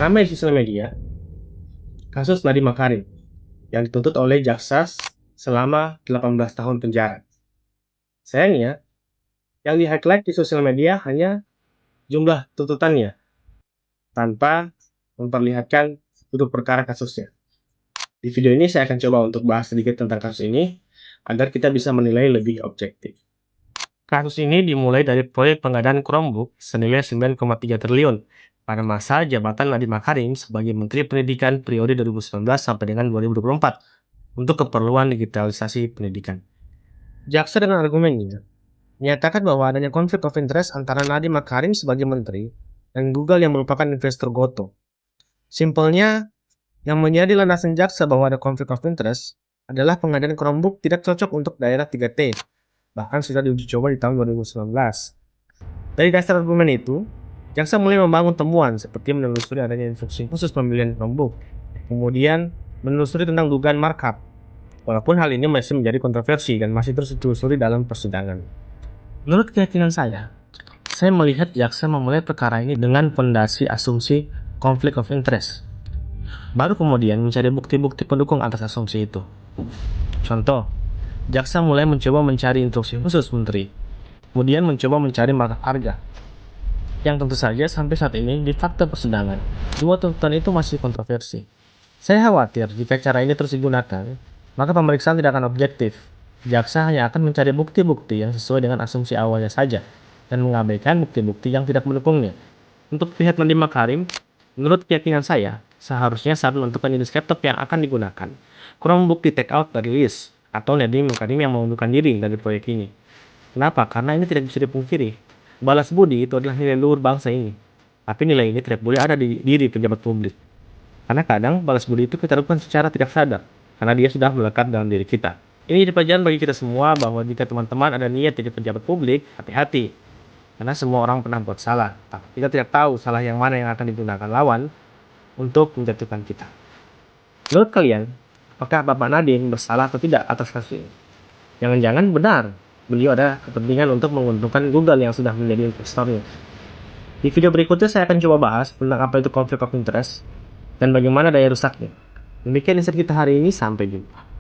Ramai di sosial media, kasus Nadiem Makarim yang dituntut oleh jaksa selama 18 tahun penjara. Sayangnya, yang di-highlight di sosial media hanya jumlah tuntutannya, tanpa memperlihatkan duduk perkara kasusnya. Di video ini saya akan coba untuk bahas sedikit tentang kasus ini, agar kita bisa menilai lebih objektif. Kasus ini dimulai dari proyek pengadaan Chromebook senilai 9,3 triliun pada masa jabatan Nadiem Makarim sebagai Menteri Pendidikan periode 2019 sampai dengan 2024 untuk keperluan digitalisasi pendidikan. Jaksa dengan argumennya menyatakan bahwa adanya konflik of interest antara Nadiem Makarim sebagai menteri dan Google yang merupakan investor Goto. Simpelnya, yang menjadi landasan jaksa bahwa ada konflik of interest adalah pengadaan Chromebook tidak cocok untuk daerah 3T, bahkan sudah diuji coba di tahun 2019. Dari dasar argumen itu, jaksa mulai membangun temuan seperti menelusuri adanya instruksi khusus pembelian Chromebook, kemudian menelusuri tentang dugaan markup, walaupun hal ini masih menjadi kontroversi dan masih terus ditelusuri dalam persidangan. Menurut keyakinan saya melihat jaksa memulai perkara ini dengan fondasi asumsi konflik of interest, baru kemudian mencari bukti-bukti pendukung atas asumsi itu. Contoh, jaksa mulai mencoba mencari instruksi khusus menteri, kemudian mencoba mencari markup harga, yang tentu saja sampai saat ini di fakta persidangan, dua tuntutan itu masih kontroversi. Saya khawatir jika cara ini terus digunakan, maka pemeriksaan tidak akan objektif. Jaksa hanya akan mencari bukti-bukti yang sesuai dengan asumsi awalnya saja, dan mengabaikan bukti-bukti yang tidak mendukungnya. Untuk pihak Nadiem Makarim, menurut keyakinan saya, seharusnya saat menentukan jenis laptop yang akan digunakan, Chromebook di take out dari list, atau Nadiem Makarim yang mengundurkan diri dari proyek ini. Kenapa? Karena ini tidak bisa dipungkiri. Balas budi itu adalah nilai luhur bangsa ini. Tapi nilai ini tidak boleh ada di diri pejabat publik. Karena kadang balas budi itu kita lakukan secara tidak sadar, karena dia sudah melekat dalam diri kita. Ini jadi pelajaran bagi kita semua bahwa jika teman-teman ada niat jadi pejabat publik, hati-hati. Karena semua orang pernah buat salah, tapi kita tidak tahu salah yang mana yang akan digunakan lawan untuk menjatuhkan kita. Menurut kalian, apakah Bapak Nadiem bersalah atau tidak atas kasus ini? Jangan-jangan benar, beliau ada kepentingan untuk menguntungkan Google yang sudah menjadi investornya. Di video berikutnya saya akan coba bahas tentang apa itu konflik of interest dan bagaimana daya rusaknya. Demikian insight kita hari ini, sampai jumpa.